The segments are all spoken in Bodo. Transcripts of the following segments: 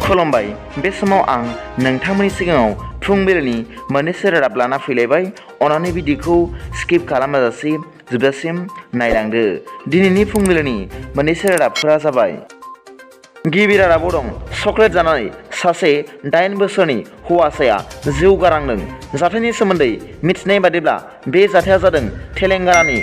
खुलुमबाय बे समाव आं नोंथांमोननि सिगाङाव फुंबिलिनि मोननैसो रादाब लाना फैलायबाय। अन्नानै भिडिअखौ स्किप खालामाजासे जोबजासिम नायलांदो। दिनैनि फुंबिलिनि मोननैसो रादाबफोरा जाबाय। गिबि रादाबाव दं चकलेट जानानै सासे 8 बोसोरनि हौवासाया जिउ गारांदों। जाथायनि सोमोन्दै मिथिनाय बादिब्ला बे जाथाया जादों तेलेंगानानि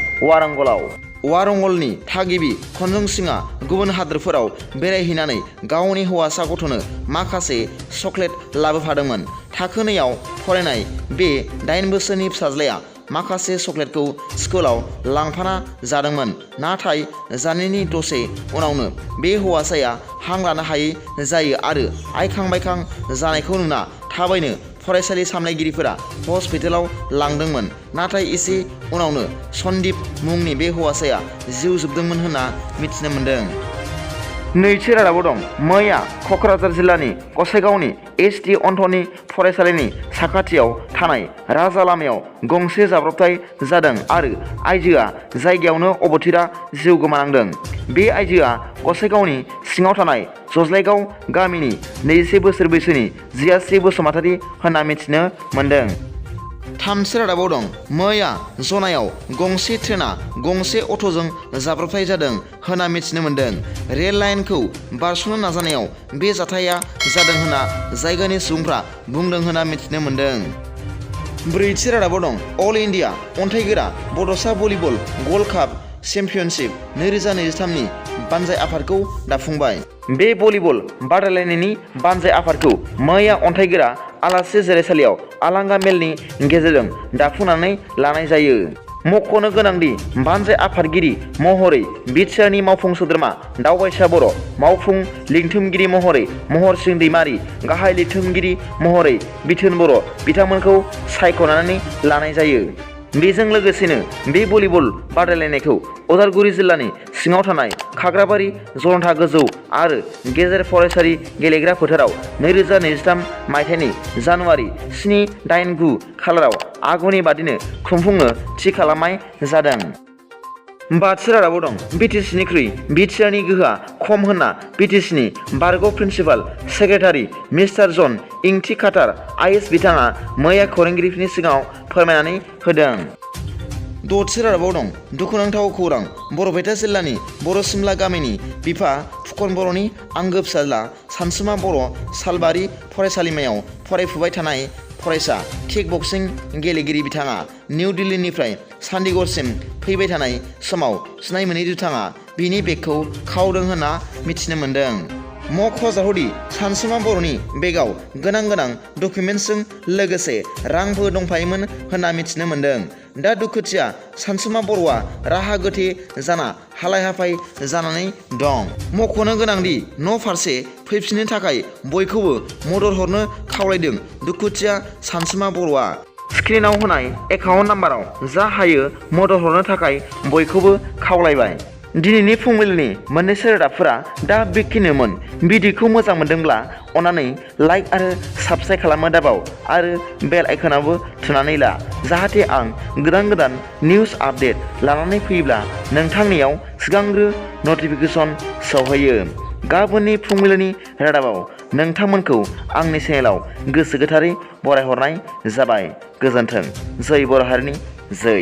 वारंगलनि थागिबि खनजं सिंआ गुबुन हादोरफोराव बेरायहैनानै गावनि हौवासा गथ'नो माखासे चकलेट लाबोफादोंमोन। थाखो 2आव फरायनाय बे 8 बोसोरनि फिसाज्लाया माखासे चकलेटखौ स्कुलाव लांफाना जादोंमोन। नाथाय जानायनि दसे उनावनो बे हौवासाया हां लानो हायै जायो आरो आइखां बायखां जानायखौ नुना थाबैनो फरायसालि सामलायगिरिफोरा हस्पिटालाव लांदोंमोन। नाथाय एसे उनावनो सन्दीप मुंनि बे हौवासाया जिउ जोबदोंमोन होनना मिथिनो मोन्दों। नैथि रादाबाव दं मैया क'क्राझार जिल्लानि गसाइगावनि एस.टि. अनथनि फरायसालिनि साखाथियाव थानाय राजा लामायाव गंसे जाब्रबथाय जादों आरो आइजोआ जायगायावनो अबथिरा जिउ गोमानांदों। बे आइजोआ गसाइगावनि सिङाव थानाय जज्लायगाव गामिनि 21 बोसोर बैसोनि जियाश्री बसुमतारी होनना मिथिनो मोन्दों। थामथि रादाबाव दं मैया जनायाव गंसे ट्रेना गंसे अट'जों जाब्रबथाय जादों होनना मिथिनो मोन्दों। रेल लाइनखौ बारस'नो नाजानायाव बे जाथाया जादों होनना जायगानि सुबुंफ्रा बुंदों होनना मिथिनो मोन्दों। ब्रैथि रादाबाव दं अल इन्डिया अन्थाइगोरा बड'सा भलिबल गल्ड काप चेम्पियनशिप 2023 नि बानजाय आफादखौ दाफुंबाय। बे भलिबल बादायलायनायनि बानजाय आफादखौ मैया अन्थाइगोरा आलासि जिरायसालियाव आलांगा मेलनि गेजेरजों दाफुंनानै लानाय जायो। मख'नो गोनांदि बानजाय आफादगिरि महरै बिटिआरनि मावफुं सोद्रोमा दावबायसा बर', मावफुं लिंथुमगिरि महरै महरसिं दैमारि, गाहाय लिरथुमगिरि महरै बिथोन बर' बिथांमोनखौ सायख'नानै लानाय जायो। बेजों लोगोसेनो बे भलिबल बादायलायनायखौ उदालगुरि जिल्लानि सिङाव थानाय खाग्राबारि जनता गोजौ आरो गेजेर फरायसालि गेलेग्रा फोथाराव 2023 मायथाइनि जानुवारि 7-8-9 खालाराव आगुनि बादिनो खुंफुंनो थि खालामनाय जादों। बाथि रादाबाव दं बिटिसिनिख्रुइ बिटिआरनि गोहोआ खम होनना बिटिसिनि बारग' प्रिन्सिपाल सेक्रेटारि मिस्टार जन इंथि खाटार आइएस बिथाङा मैया खौरांगिरिफोरनि सिगाङाव फोरमायनानै होदों। दथि रादाबाव दं दुखुनांथाव खौरां बरपेटा जिल्लानि बरसिमला गामिनि बिफा फुकन बर'नि आंगो फिसाज्ला सानसुमा बर' सालबारि फरायसालिमायाव फरायफुबाय थानाय फरायसा किक बक्सिं गेलेगिरि बिथाङा निउ दिल्लीनिफ्राय चन्डीगढ़सिम फैबाय थानाय समाव सिनाय मोनै दुथाङा बिनि बेगखौ खावदों होनना मिथिनो मोन्दों। मख'जाथावदि सानसुमा बर'नि बेगाव गोनां डकुमेन्ट्सजों लोगोसे रांबो दंफायोमोन होनना मिथिनो मोन्दों। दा दुखुथिया सानसुमा बर'आ राहा गोथे जाना हालाय हाफाय जानानै दं। मख'नो गोनांदि न' फारसे फैफिननो थाखाय बयखौबो मदद हरनो खावलायदों दुखुथिया सानसुमा बर'आ। स्क्रिनाव होनाय एकाउन्ट नाम्बाराव जा हायो मदद हरनो थाखाय बयखौबो खावलायबाय। दिनैनि फुंबिलिनि मोननैसो रादाबफोरा दा बेखिनिमोन। भिडिअखौ मोजां मोनदोंब्ला अन्नानै लाइक आरो साबस्क्राइब खालामनो दाबाव आरो बेल आइकनावबो थुनानै ला, जाहाथे आं गोदान निउस आपडेट लानानै फैयोब्ला नोंथांनियाव सिगांग्रो नटिफिकेसन सौहैयो। गाबोननि फुंबिलिनि रादाबाव नोंथांमोनखौ आंनि चेनेलाव गोसो गोथारै बरायहरनाय जाबाय। गोजोन्थों। जै बर' हारिनि जै।